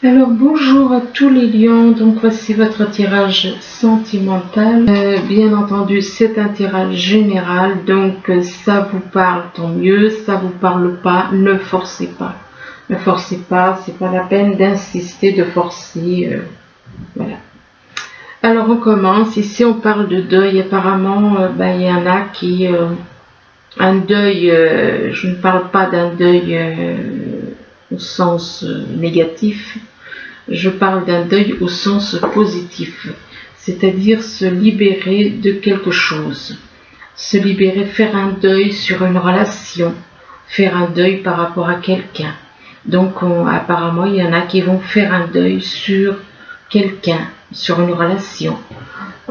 Alors bonjour à tous les lions, donc voici votre tirage sentimental. Bien entendu c'est un tirage général, donc ça vous parle tant mieux, ça vous parle pas, ne forcez pas. Ne forcez pas, c'est pas la peine d'insister, de forcer, voilà. Alors on commence, ici on parle de deuil, apparemment il y en a qui... un deuil, je ne parle pas d'un deuil au sens négatif, je parle d'un deuil au sens positif, c'est-à-dire se libérer de quelque chose, se libérer, faire un deuil sur une relation, faire un deuil par rapport à quelqu'un. Donc apparemment il y en a qui vont faire un deuil sur quelqu'un, sur une relation.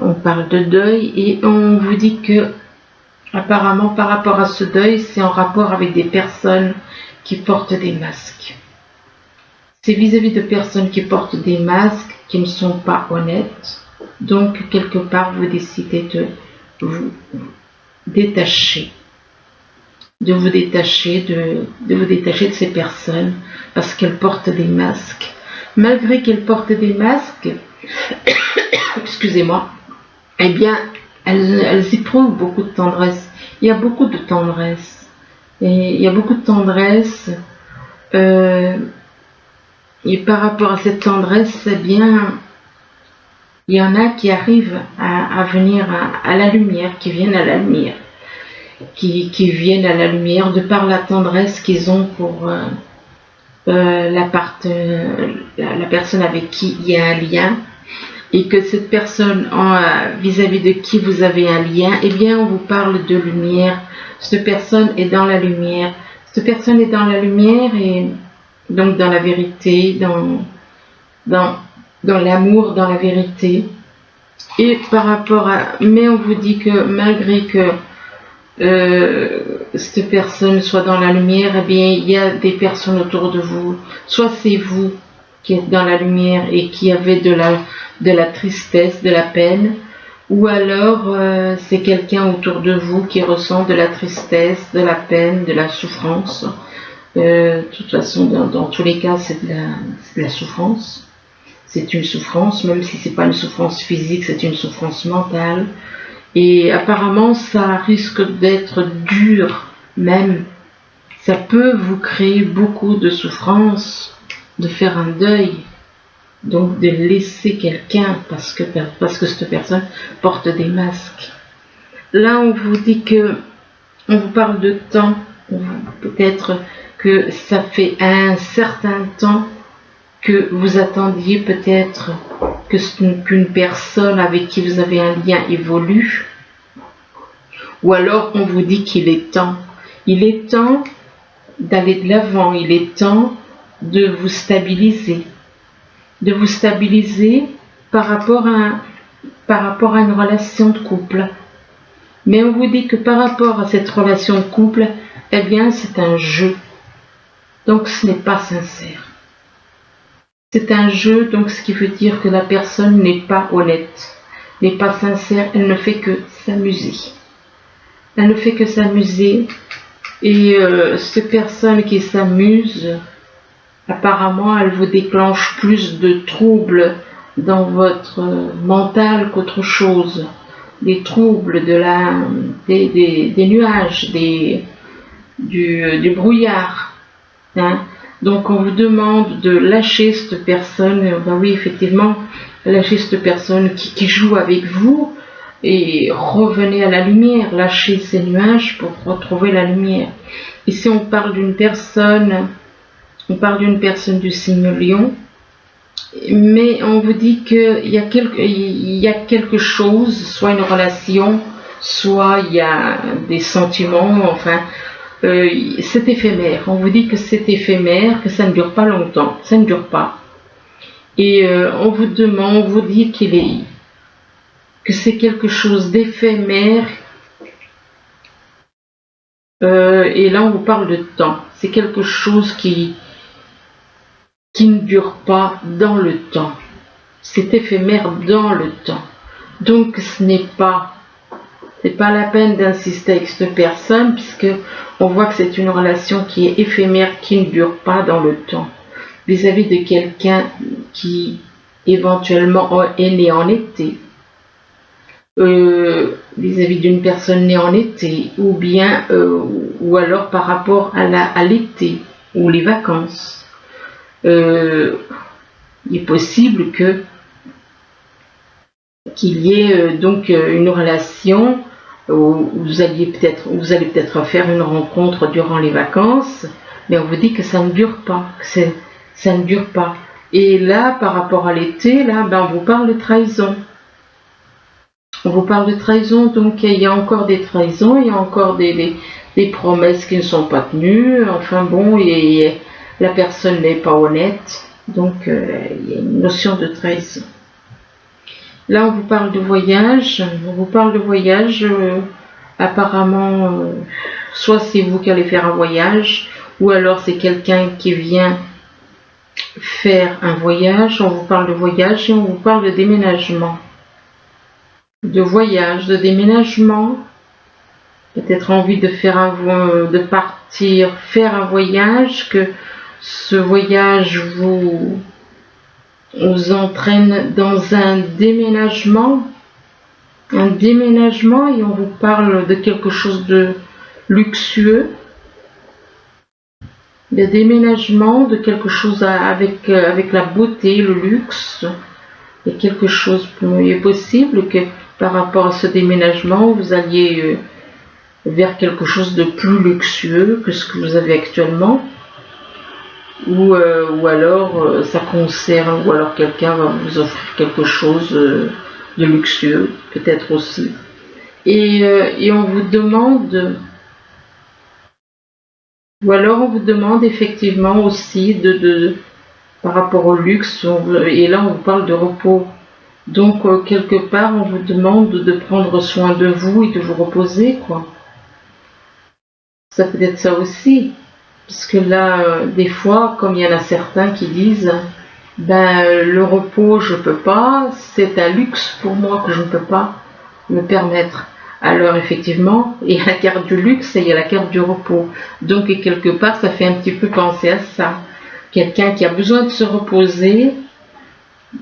On parle de deuil et on vous dit que apparemment par rapport à ce deuil, c'est en rapport avec des personnes qui portent des masques. C'est vis-à-vis de personnes qui portent des masques, qui ne sont pas honnêtes. Donc, quelque part, vous décidez de vous détacher. De vous détacher de ces personnes parce qu'elles portent des masques. Malgré qu'elles portent des masques, excusez-moi, eh bien, elles éprouvent beaucoup de tendresse. Il y a beaucoup de tendresse. Et il y a beaucoup de tendresse. Et par rapport à cette tendresse, eh bien, il y en a qui arrivent à venir à la lumière, qui viennent à la lumière, qui viennent à la lumière de par la tendresse qu'ils ont pour la personne avec qui il y a un lien, et que cette personne vis-à-vis de qui vous avez un lien, eh bien, on vous parle de lumière. Cette personne est dans la lumière. Cette personne est dans la lumière et donc dans la vérité, dans l'amour, dans la vérité. Et par rapport à... Mais on vous dit que malgré que cette personne soit dans la lumière, eh bien, il y a des personnes autour de vous. Soit c'est vous qui êtes dans la lumière et qui avez de la tristesse, de la peine, ou alors c'est quelqu'un autour de vous qui ressent de la tristesse, de la peine, de la souffrance. De toute façon, dans tous les cas, c'est de la souffrance. C'est une souffrance, même si c'est pas une souffrance physique, c'est une souffrance mentale. Et apparemment, ça risque d'être dur, même. Ça peut vous créer beaucoup de souffrance, de faire un deuil. Donc de laisser quelqu'un parce que cette personne porte des masques. Là, on vous dit que, on vous parle de temps, peut-être que ça fait un certain temps que vous attendiez peut-être qu'une personne avec qui vous avez un lien évolue, ou alors on vous dit qu'il est temps. Il est temps d'aller de l'avant, il est temps de vous stabiliser. De vous stabiliser par rapport à une relation de couple. Mais on vous dit que par rapport à cette relation de couple, eh bien c'est un jeu. Donc ce n'est pas sincère. C'est un jeu, donc ce qui veut dire que la personne n'est pas honnête, n'est pas sincère, elle ne fait que s'amuser. Elle ne fait que s'amuser. Et cette personne qui s'amuse, apparemment, elle vous déclenche plus de troubles dans votre mental qu'autre chose. Des troubles, des nuages, du brouillard. Hein. Donc, on vous demande de lâcher cette personne. Ben oui, effectivement, lâcher cette personne qui joue avec vous et revenez à la lumière. Lâchez ces nuages pour retrouver la lumière. Ici, on parle d'une personne... On parle d'une personne du signe Lion, mais on vous dit qu'il y a quelque chose, soit une relation, soit il y a des sentiments, enfin, c'est éphémère. On vous dit que c'est éphémère, que ça ne dure pas longtemps, ça ne dure pas. Et on vous dit que c'est quelque chose d'éphémère. Et là, on vous parle de temps. C'est quelque chose qui ne dure pas dans le temps. C'est éphémère dans le temps. Donc ce n'est pas la peine d'insister avec cette personne puisque on voit que c'est une relation qui est éphémère, qui ne dure pas dans le temps. vis-à-vis de quelqu'un qui éventuellement est né en été, vis-à-vis d'une personne née en été, ou bien, ou alors par rapport à l'été ou les vacances. Il est possible qu'il y ait donc une relation où vous allez peut-être faire une rencontre durant les vacances, mais on vous dit que ça ne dure pas, ça ne dure pas. Et là, par rapport à l'été, là, on vous parle de trahison. On vous parle de trahison, donc il y a encore des trahisons, il y a encore des promesses qui ne sont pas tenues, enfin bon, et la personne n'est pas honnête, donc il y a une notion de trahison. Là, on vous parle de voyage, apparemment, soit c'est vous qui allez faire un voyage, ou alors c'est quelqu'un qui vient faire un voyage. On vous parle de voyage et on vous parle de déménagement. De voyage, de déménagement, peut-être envie de partir, faire un voyage, que ce voyage vous entraîne dans un déménagement, et on vous parle de quelque chose de luxueux, de déménagement, de quelque chose avec la beauté, le luxe. Il y a quelque chose, il est possible que par rapport à ce déménagement, vous alliez vers quelque chose de plus luxueux que ce que vous avez actuellement, ou alors ça concerne, ou alors quelqu'un va vous offrir quelque chose de luxueux, peut-être aussi. Et on vous demande, ou alors on vous demande effectivement aussi par rapport au luxe, et là on vous parle de repos. Donc quelque part on vous demande de prendre soin de vous et de vous reposer, quoi. Ça peut être ça aussi, parce que là des fois, comme il y en a certains qui disent le repos je peux pas, c'est un luxe pour moi que je ne peux pas me permettre. Alors effectivement, il y a la carte du luxe et il y a la carte du repos. Donc quelque part ça fait un petit peu penser à ça. Quelqu'un qui a besoin de se reposer,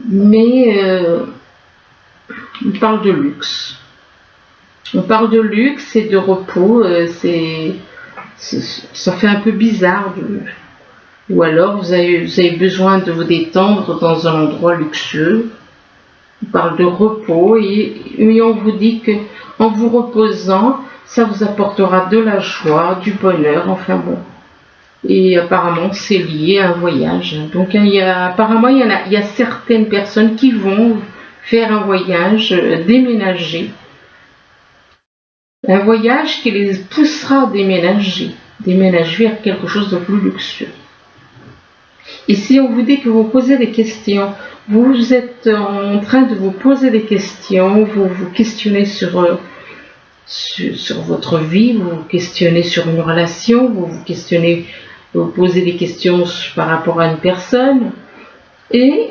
mais on parle de luxe. On parle de luxe et de repos, ça fait un peu bizarre. Ou alors vous avez besoin de vous détendre dans un endroit luxueux. On parle de repos et on vous dit que en vous reposant, ça vous apportera de la joie, du bonheur, enfin bon. Et apparemment c'est lié à un voyage. Donc apparemment il y a certaines personnes qui vont faire un voyage, déménager. Un voyage qui les poussera à déménager vers quelque chose de plus luxueux. Ici, on vous dit que vous posez des questions. Vous êtes en train de vous poser des questions, vous vous questionnez sur votre vie, vous vous questionnez sur une relation, vous posez des questions par rapport à une personne. Et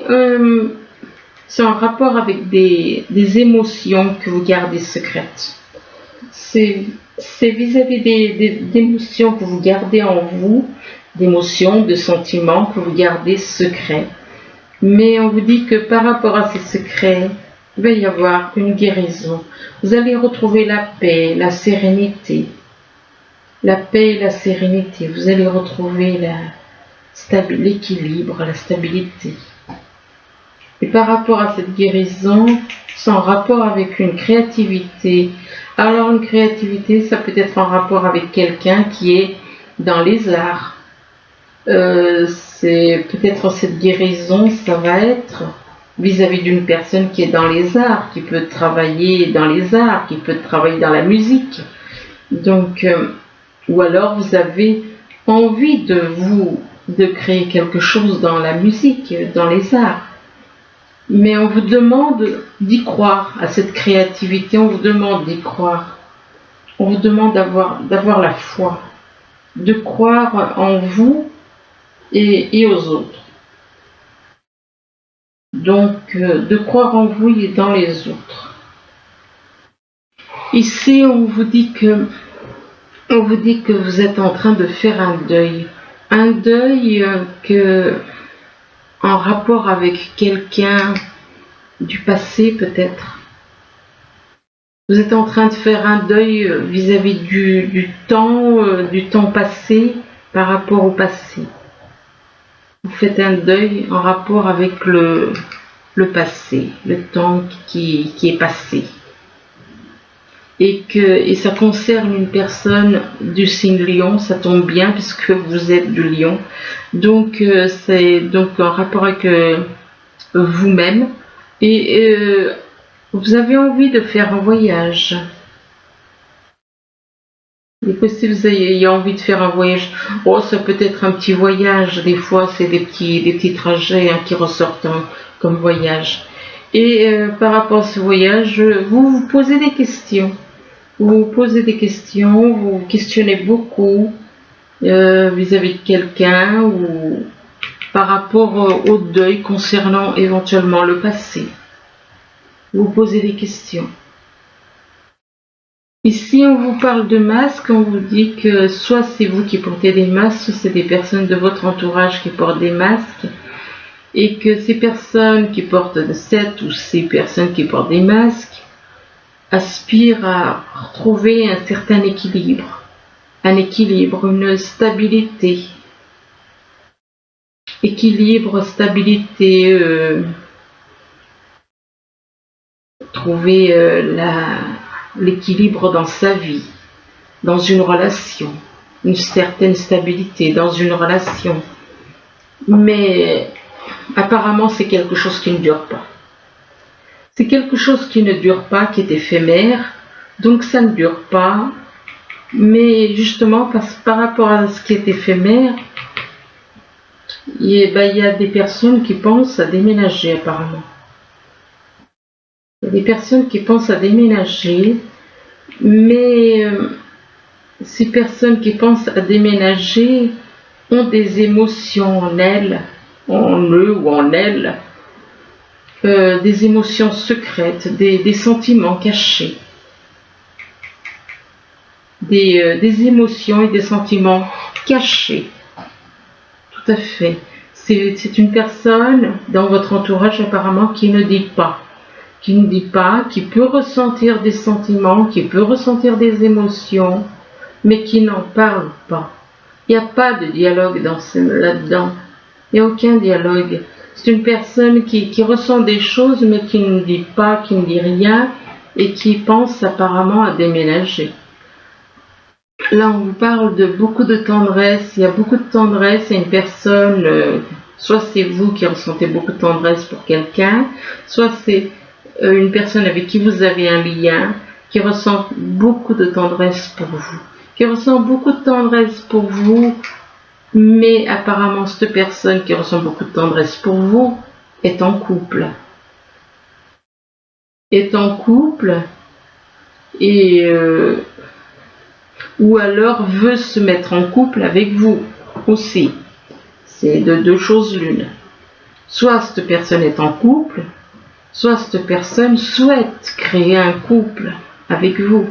c'est en rapport avec des émotions que vous gardez secrètes. C'est vis-à-vis des émotions que vous gardez en vous, d'émotions, de sentiments que vous gardez secrets. Mais on vous dit que par rapport à ces secrets, il va y avoir une guérison. Vous allez retrouver la paix, la sérénité. La paix et la sérénité. Vous allez retrouver l'équilibre, la stabilité. Et par rapport à cette guérison, c'est en rapport avec une créativité. Alors une créativité, ça peut être en rapport avec quelqu'un qui est dans les arts. C'est peut-être cette guérison, ça va être vis-à-vis d'une personne qui est dans les arts, qui peut travailler dans les arts, qui peut travailler dans la musique. Donc, ou alors vous avez envie de créer quelque chose dans la musique, dans les arts. Mais on vous demande d'y croire à cette créativité, on vous demande d'y croire. On vous demande d'avoir la foi, de croire en vous et aux autres. Donc, de croire en vous et dans les autres. Ici, on vous dit que vous êtes en train de faire un deuil que en rapport avec quelqu'un du passé peut-être. Vous êtes en train de faire un deuil vis-à-vis du temps passé par rapport au passé. Vous faites un deuil en rapport avec le passé, le temps qui est passé. Et ça concerne une personne du signe Lion, ça tombe bien puisque vous êtes du Lion. Donc c'est donc en rapport avec vous-même. Et vous avez envie de faire un voyage. Il est possible que vous ayez envie de faire un voyage. Oh, ça peut être un petit voyage. Des fois, c'est des petits trajets qui ressortent comme voyage. Et par rapport à ce voyage, vous vous posez des questions. Vous posez des questions, vous questionnez beaucoup vis-à-vis de quelqu'un ou par rapport au deuil concernant éventuellement le passé. Vous posez des questions. Ici, on vous parle de masques, on vous dit que soit c'est vous qui portez des masques, soit c'est des personnes de votre entourage qui portent des masques, et que ces personnes qui portent ces personnes qui portent des masques aspirent à retrouver un certain équilibre, une stabilité. Équilibre, stabilité, trouver l'équilibre dans sa vie, dans une relation, une certaine stabilité dans une relation. Mais apparemment, c'est quelque chose qui ne dure pas. C'est quelque chose qui ne dure pas, qui est éphémère, donc ça ne dure pas. Mais justement, par rapport à ce qui est éphémère, il y a des personnes qui pensent à déménager apparemment. Il y a des personnes qui pensent à déménager, mais ces personnes qui pensent à déménager ont des émotions en elles, en eux ou en elles, des émotions secrètes, des sentiments cachés, des émotions et des sentiments cachés. Tout à fait. C'est une personne dans votre entourage apparemment qui ne dit pas, qui peut ressentir des sentiments, qui peut ressentir des émotions, mais qui n'en parle pas. Il n'y a pas de dialogue là-dedans. Il n'y a aucun dialogue. C'est une personne qui ressent des choses, mais qui ne dit pas, qui ne dit rien, et qui pense apparemment à déménager. Là, on vous parle de beaucoup de tendresse. Il y a beaucoup de tendresse. Il y a une personne, soit c'est vous qui ressentez beaucoup de tendresse pour quelqu'un, soit c'est une personne avec qui vous avez un lien, qui ressent beaucoup de tendresse pour vous. Qui ressent beaucoup de tendresse pour vous, mais apparemment cette personne qui ressent beaucoup de tendresse pour vous est en couple. Est en couple et ou alors veut se mettre en couple avec vous aussi. C'est de deux choses l'une. Soit cette personne est en couple, soit cette personne souhaite créer un couple avec vous.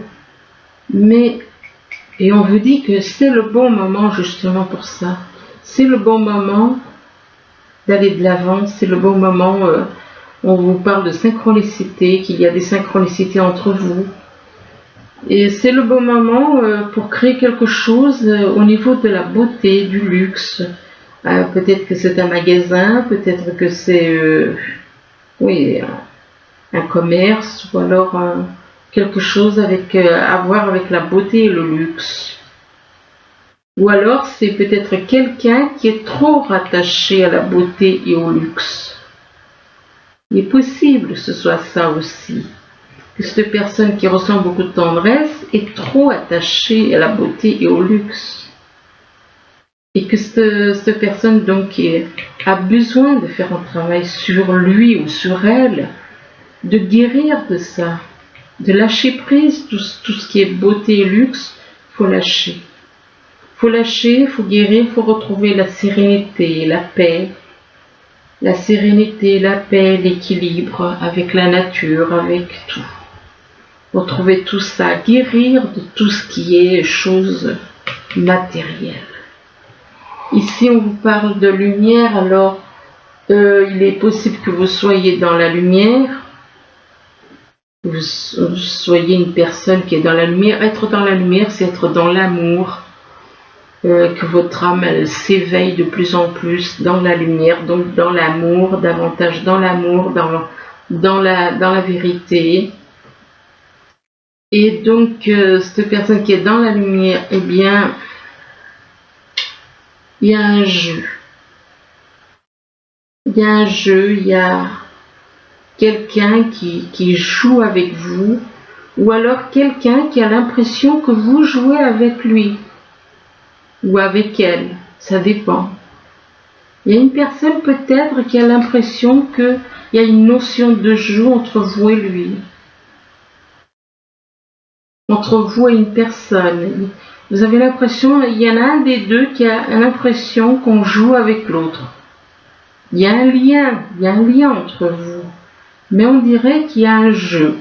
Et on vous dit que c'est le bon moment justement pour ça. C'est le bon moment d'aller de l'avant, c'est le bon moment, on vous parle de synchronicité, qu'il y a des synchronicités entre vous. Et c'est le bon moment pour créer quelque chose au niveau de la beauté, du luxe. Peut-être que c'est un magasin, peut-être que c'est un commerce, ou alors quelque chose à voir avec la beauté et le luxe. Ou alors c'est peut-être quelqu'un qui est trop rattaché à la beauté et au luxe. Il est possible que ce soit ça aussi. Que cette personne qui ressent beaucoup de tendresse est trop attachée à la beauté et au luxe. Et que cette personne donc a besoin de faire un travail sur lui ou sur elle, de guérir de ça, de lâcher prise, tout ce qui est beauté et luxe, faut lâcher. Faut lâcher, faut guérir, faut retrouver la sérénité, la paix. La sérénité, la paix, l'équilibre avec la nature, avec tout. Retrouver tout ça, guérir de tout ce qui est choses matérielles. Ici, on vous parle de lumière, alors Il est possible que vous soyez dans la lumière, que vous soyez une personne qui est dans la lumière. Être dans la lumière, c'est être dans l'amour, que votre âme elle s'éveille de plus en plus dans la lumière, donc dans l'amour, davantage dans l'amour, dans la vérité. Et donc, cette personne qui est dans la lumière, eh bien, il y a un jeu. Il y a un jeu, il y a quelqu'un qui joue avec vous, ou alors quelqu'un qui a l'impression que vous jouez avec lui, ou avec elle, ça dépend. Il y a une personne peut-être qui a l'impression qu'il y a une notion de jeu entre vous et lui. Entre vous et une personne. Vous avez l'impression, il y en a un des deux qui a l'impression qu'on joue avec l'autre. Il y a un lien entre vous. Mais on dirait qu'il y a un jeu.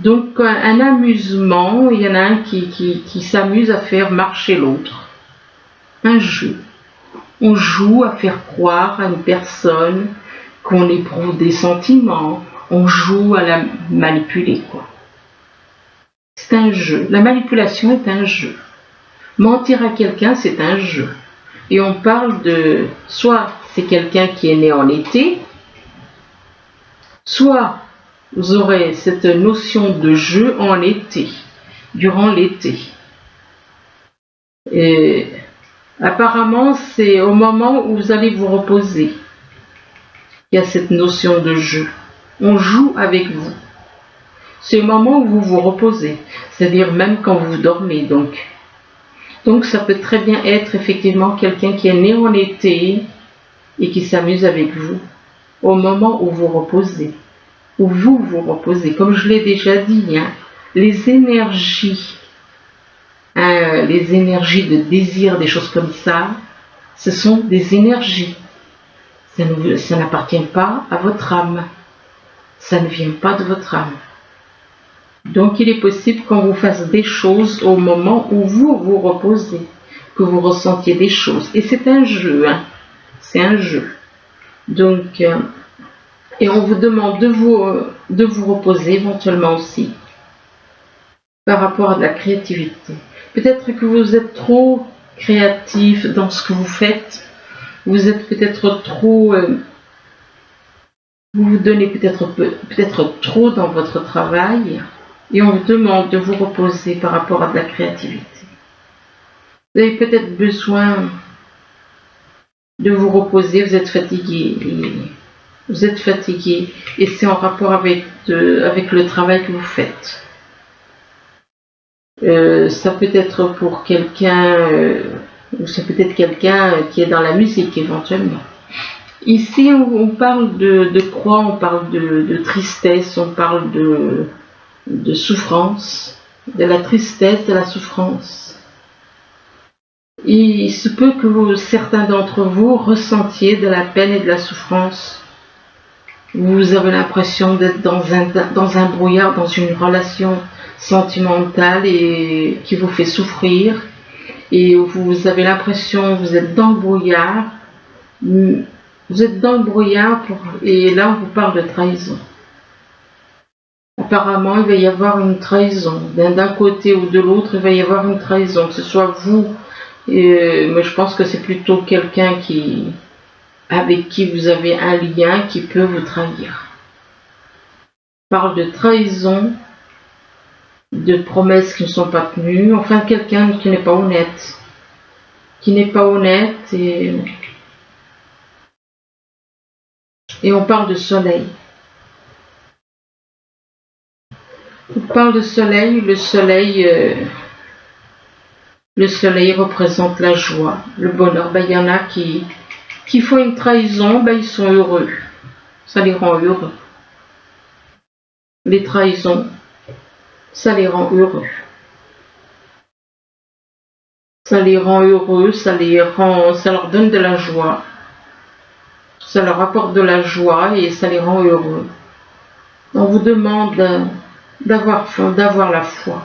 Donc un amusement, il y en a un qui s'amuse à faire marcher l'autre. Un jeu. On joue à faire croire à une personne qu'on éprouve des sentiments. On joue à la manipuler, quoi. C'est un jeu. La manipulation est un jeu. Mentir à quelqu'un, c'est un jeu. Et on parle de, soit c'est quelqu'un qui est né en été, soit vous aurez cette notion de jeu en été, durant l'été. Et apparemment, c'est au moment où vous allez vous reposer qu'il y a cette notion de jeu. On joue avec vous. C'est le moment où vous vous reposez, c'est-à-dire même quand vous dormez donc. Donc ça peut très bien être effectivement quelqu'un qui est né en été et qui s'amuse avec vous au moment où vous reposez, où vous vous reposez. Comme je l'ai déjà dit, hein, les énergies de désir, des choses comme ça, ce sont des énergies. Ça n'appartient pas à votre âme. Ça ne vient pas de votre âme. Donc il est possible qu'on vous fasse des choses au moment où vous vous reposez, que vous ressentiez des choses. Et c'est un jeu, hein. C'est un jeu. Donc, et on vous demande de vous reposer éventuellement aussi par rapport à de la créativité. Peut-être que vous êtes trop créatif dans ce que vous faites. Vous êtes peut-être trop... vous vous donnez peut-être trop dans votre travail. Et on vous demande de vous reposer par rapport à de la créativité. Vous avez peut-être besoin de vous reposer, vous êtes fatigué. Et c'est en rapport avec le travail que vous faites. Ça peut être pour quelqu'un, ou c'est peut-être quelqu'un qui est dans la musique éventuellement. Ici, on parle de croix, on parle de tristesse, on parle de souffrance, de la tristesse, de la souffrance. Et il se peut que certains d'entre vous ressentiez de la peine et de la souffrance. Vous avez l'impression d'être dans un brouillard, dans une relation sentimentale et qui vous fait souffrir. Et vous avez l'impression que vous êtes dans le brouillard. Vous êtes dans le brouillard et là on vous parle de trahison. Apparemment, il va y avoir une trahison. D'un côté ou de l'autre, il va y avoir une trahison. Que ce soit vous, mais je pense que c'est plutôt quelqu'un avec qui vous avez un lien qui peut vous trahir. On parle de trahison, de promesses qui ne sont pas tenues, enfin quelqu'un qui n'est pas honnête. Et on parle de soleil. On parle de soleil, le soleil représente la joie, le bonheur. Il y en a qui font une trahison, ils sont heureux. Ça les rend heureux. Les trahisons, ça les rend heureux. Ça les rend heureux, ça leur donne de la joie. Ça leur apporte de la joie et ça les rend heureux. On vous demande d'avoir la foi,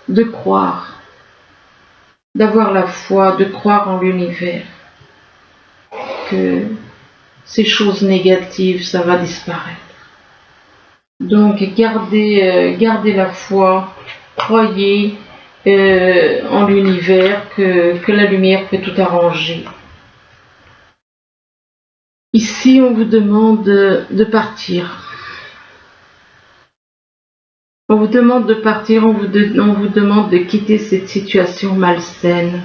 de croire, d'avoir la foi, de croire en l'univers, que ces choses négatives, ça va disparaître. Donc gardez la foi, croyez en l'univers, que la lumière peut tout arranger. Ici, on vous demande de partir. On vous demande de partir, on vous demande de quitter cette situation malsaine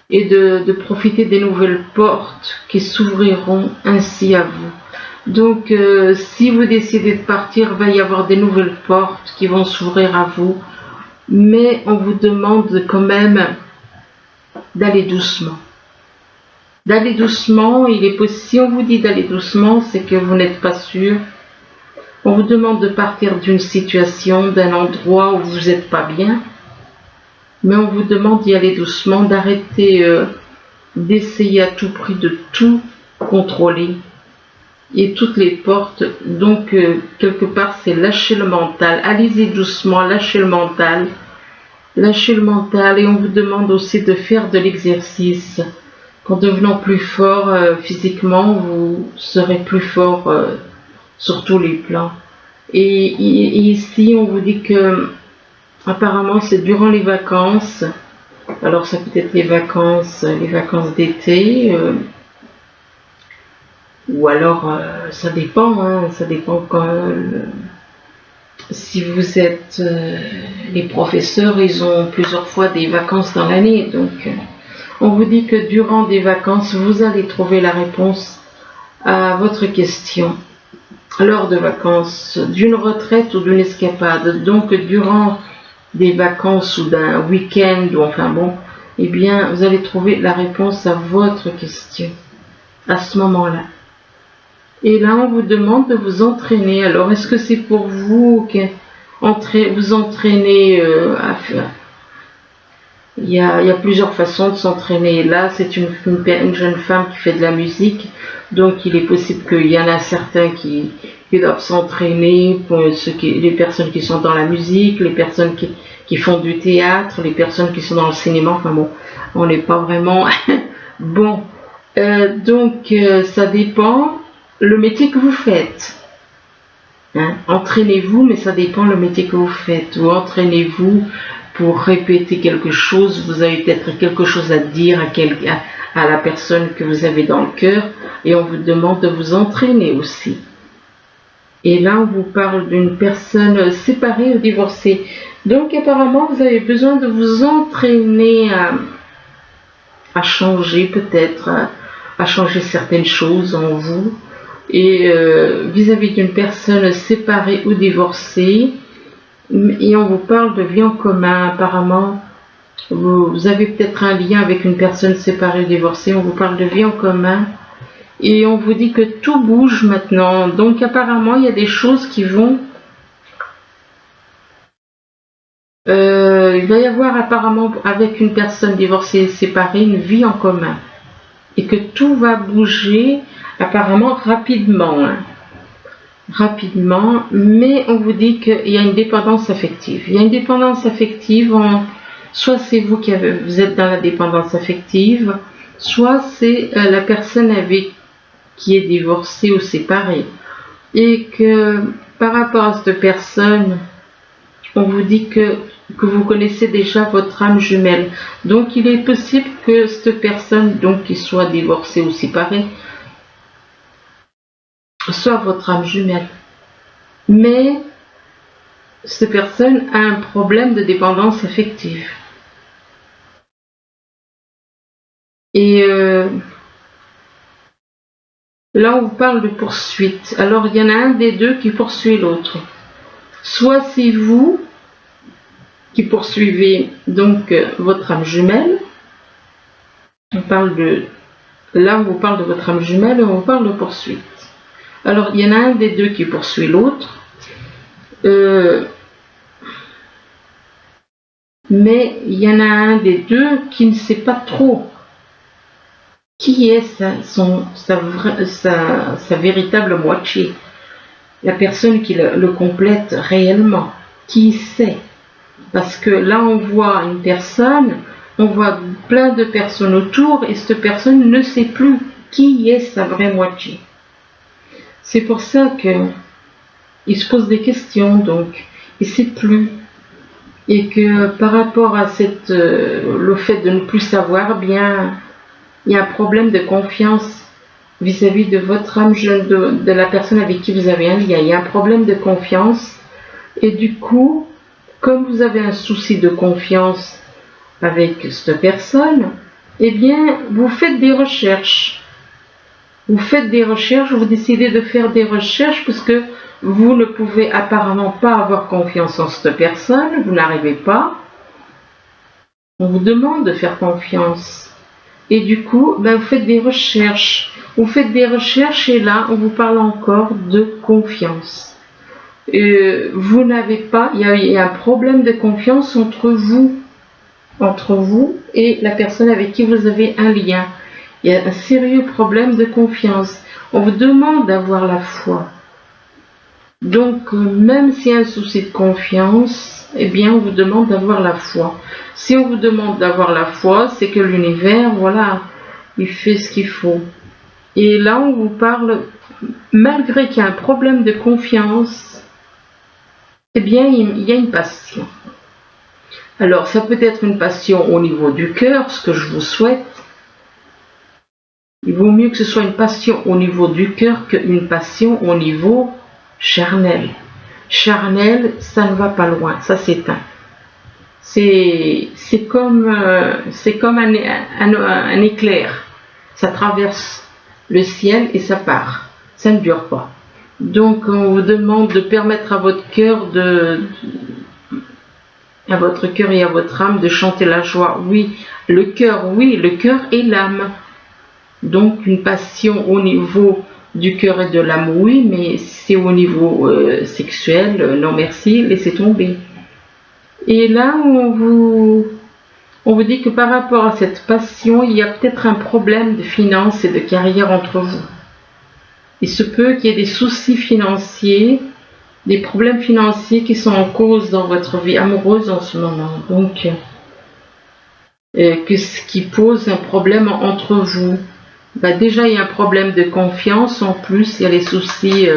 et de profiter des nouvelles portes qui s'ouvriront ainsi à vous. Donc, si vous décidez de partir, il va y avoir des nouvelles portes qui vont s'ouvrir à vous, mais on vous demande quand même d'aller doucement. D'aller doucement, si on vous dit d'aller doucement, c'est que vous n'êtes pas sûr. On vous demande de partir d'une situation, d'un endroit où vous n'êtes pas bien, mais on vous demande d'y aller doucement, d'arrêter d'essayer à tout prix de tout contrôler et toutes les portes. Donc quelque part c'est lâcher le mental. Allez-y doucement, lâchez le mental, et on vous demande aussi de faire de l'exercice. En devenant plus fort physiquement, vous serez plus fort sur tous les plans. Et ici, on vous dit que apparemment c'est durant les vacances. Alors ça peut être les vacances d'été, ou alors ça dépend, ça dépend si vous êtes les professeurs, ils ont plusieurs fois des vacances dans l'année, donc on vous dit que durant des vacances, vous allez trouver la réponse à votre question lors de vacances, d'une retraite ou d'une escapade. Donc durant des vacances ou d'un week-end, ou enfin bon, eh bien vous allez trouver la réponse à votre question à ce moment-là. Et là, on vous demande de vous entraîner. Alors, est-ce que c'est pour vous vous entraîner à faire? Il y a plusieurs façons de s'entraîner. Là, c'est une jeune femme qui fait de la musique. Donc, il est possible qu'il y en a certains qui doivent s'entraîner, les personnes qui sont dans la musique, les personnes qui font du théâtre, les personnes qui sont dans le cinéma. Enfin bon, on n'est pas vraiment... bon, donc ça dépend le métier que vous faites. Entraînez-vous, mais ça dépend le métier que vous faites. Ou entraînez-vous pour répéter quelque chose. Vous avez peut-être quelque chose à dire à la personne que vous avez dans le cœur, et on vous demande de vous entraîner aussi. Et là, on vous parle d'une personne séparée ou divorcée. Donc, apparemment, vous avez besoin de vous entraîner à changer, peut-être, à changer certaines choses en vous. Et vis-à-vis d'une personne séparée ou divorcée, et on vous parle de vie en commun. Apparemment, vous avez peut-être un lien avec une personne séparée ou divorcée. On vous parle de vie en commun. Et on vous dit que tout bouge maintenant. Donc apparemment, il y a des choses qui vont... il va y avoir apparemment avec une personne divorcée et séparée une vie en commun. Et que tout va bouger apparemment rapidement. Rapidement, mais on vous dit qu'il y a une dépendance affective. Il y a une dépendance affective, soit c'est vous vous êtes dans la dépendance affective, soit c'est la personne qui est divorcée ou séparée. Et que par rapport à cette personne, on vous dit que vous connaissez déjà votre âme jumelle. Donc il est possible que cette personne, donc qui soit divorcée ou séparée, soit votre âme jumelle. Mais cette personne a un problème de dépendance affective. Et là, on vous parle de poursuite. Alors, il y en a un des deux qui poursuit l'autre. Soit c'est vous qui poursuivez donc votre âme jumelle. Là, on vous parle de votre âme jumelle et on vous parle de poursuite. Alors, il y en a un des deux qui poursuit l'autre. Mais il y en a un des deux qui ne sait pas trop qui est sa véritable moitié. La personne qui le complète réellement. Qui sait? Parce que là, on voit une personne, on voit plein de personnes autour et cette personne ne sait plus qui est sa vraie moitié. C'est pour ça que il se pose des questions, donc il ne sait plus. Et que par rapport à le fait de ne plus savoir, eh bien, il y a un problème de confiance vis-à-vis de votre âme jeune, de la personne avec qui vous avez un lien. Il y a un problème de confiance. Et du coup, comme vous avez un souci de confiance avec cette personne, eh bien, vous faites des recherches. Vous faites des recherches, vous décidez de faire des recherches parce que vous ne pouvez apparemment pas avoir confiance en cette personne, vous n'arrivez pas. On vous demande de faire confiance. Et du coup, ben, vous faites des recherches. Vous faites des recherches et là, on vous parle encore de confiance. Vous n'avez pas, il y a un problème de confiance entre vous et la personne avec qui vous avez un lien. Il y a un sérieux problème de confiance. On vous demande d'avoir la foi. Donc, même s'il y a un souci de confiance, eh bien, on vous demande d'avoir la foi. Si on vous demande d'avoir la foi, c'est que l'univers, voilà, il fait ce qu'il faut. Et là, on vous parle, malgré qu'il y a un problème de confiance, eh bien, il y a une passion. Alors, ça peut être une passion au niveau du cœur, ce que je vous souhaite. Il vaut mieux que ce soit une passion au niveau du cœur qu'une passion au niveau charnel. Charnel, ça ne va pas loin, ça s'éteint. C'est comme un éclair. Ça traverse le ciel et ça part. Ça ne dure pas. Donc on vous demande de permettre à votre cœur et à votre âme de chanter la joie. Oui, le cœur et l'âme. Donc une passion au niveau du cœur et de l'âme, oui, mais c'est au niveau sexuel, non merci, laissez tomber. Et là, on vous dit que par rapport à cette passion, il y a peut-être un problème de finances et de carrière entre vous. Il se peut qu'il y ait des soucis financiers, des problèmes financiers qui sont en cause dans votre vie amoureuse en ce moment. Donc, ce qui pose un problème entre vous. Bah déjà, il y a un problème de confiance. En plus, il y a les soucis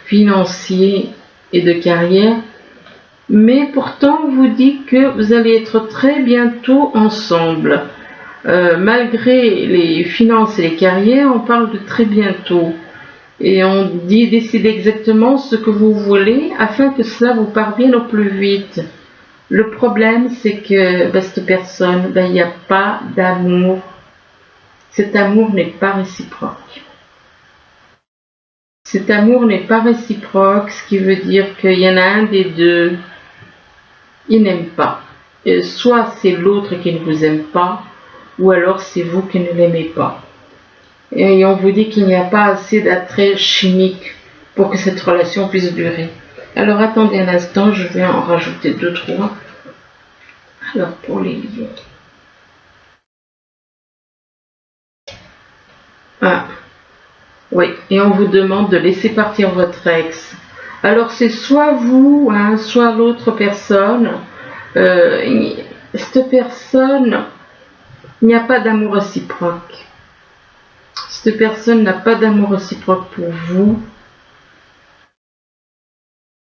financiers et de carrière. Mais pourtant, on vous dit que vous allez être très bientôt ensemble. Malgré les finances et les carrières, on parle de très bientôt. Et on dit décidez exactement ce que vous voulez afin que cela vous parvienne au plus vite. Le problème, c'est que cette personne, il n'y a pas d'amour. Cet amour n'est pas réciproque. Cet amour n'est pas réciproque, ce qui veut dire qu'il y en a un des deux, il n'aime pas. Soit c'est l'autre qui ne vous aime pas, ou alors c'est vous qui ne l'aimez pas. Et on vous dit qu'il n'y a pas assez d'attrait chimique pour que cette relation puisse durer. Alors attendez un instant, je vais en rajouter 2-3. Alors pour les lions. Ah, oui, et on vous demande de laisser partir votre ex. Alors c'est soit vous, soit l'autre personne. Cette personne, il n'y a pas d'amour réciproque. Cette personne n'a pas d'amour réciproque pour vous.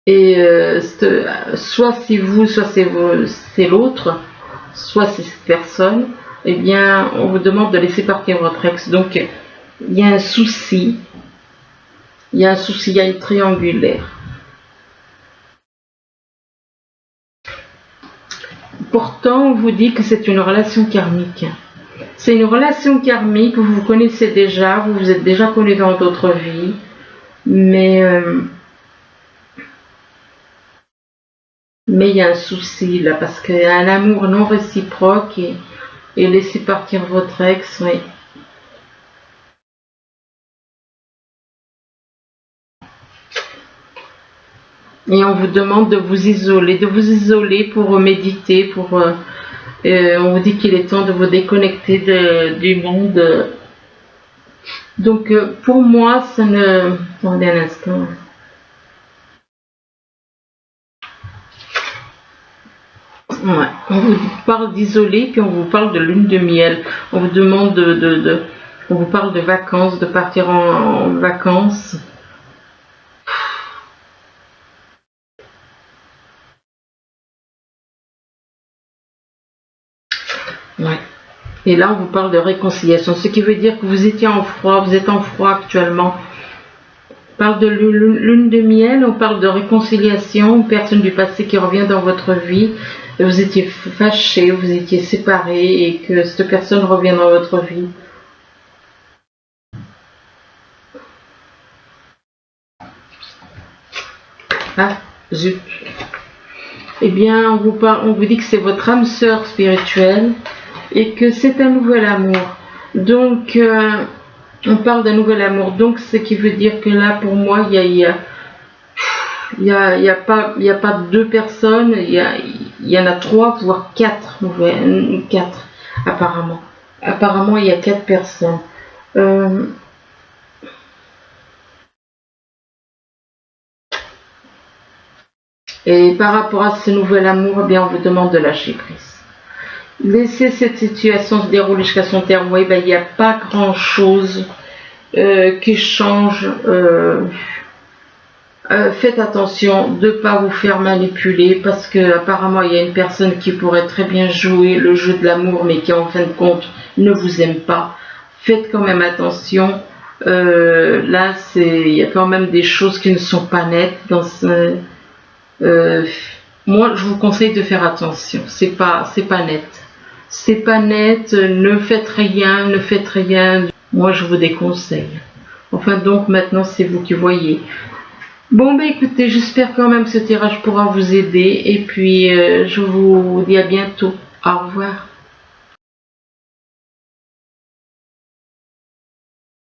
Et soit c'est vous, soit c'est l'autre, soit c'est cette personne. Eh bien, on vous demande de laisser partir votre ex. Donc, il y a un souci. Il y a une triangulaire. Pourtant, on vous dit que c'est une relation karmique. C'est une relation karmique, vous vous connaissez déjà, vous vous êtes déjà connus dans d'autres vies, mais il y a un souci là, parce qu'il y a un amour non réciproque et laisser partir votre ex, oui. Et on vous demande de vous isoler pour méditer, on vous dit qu'il est temps de vous déconnecter du monde. Donc pour moi, ça ne... Attendez un instant. Ouais. On vous parle d'isoler, puis on vous parle de lune de miel. On vous demande On vous parle de vacances, de partir en vacances. Ouais. Et là, on vous parle de réconciliation, ce qui veut dire que vous étiez en froid, vous êtes en froid actuellement. On parle de lune de miel, on parle de réconciliation, une personne du passé qui revient dans votre vie. Vous étiez fâché, vous étiez séparés et que cette personne revient dans votre vie. Ah, zut. Eh bien, on vous dit que c'est votre âme sœur spirituelle et que c'est un nouvel amour. Donc, on parle d'un nouvel amour. Donc, ce qui veut dire que là, pour moi, il y a pas deux personnes, il y en a 3, voire 4, 4 apparemment. Apparemment, il y a 4 personnes. Et par rapport à ce nouvel amour, eh bien, on vous demande de lâcher prise. Laissez cette situation se dérouler jusqu'à son terme. Oui, ben, il n'y a pas grand-chose qui change. Faites attention de ne pas vous faire manipuler parce que apparemment il y a une personne qui pourrait très bien jouer le jeu de l'amour mais qui en fin de compte ne vous aime pas. Faites quand même attention. Là, il y a quand même des choses qui ne sont pas nettes dans ce... moi, je vous conseille de faire attention. C'est pas net. C'est pas net. Ne faites rien, ne faites rien. Moi, je vous déconseille. Enfin, donc maintenant, c'est vous qui voyez. Bon, ben écoutez, j'espère quand même que ce tirage pourra vous aider. Et puis, je vous dis à bientôt. Au revoir.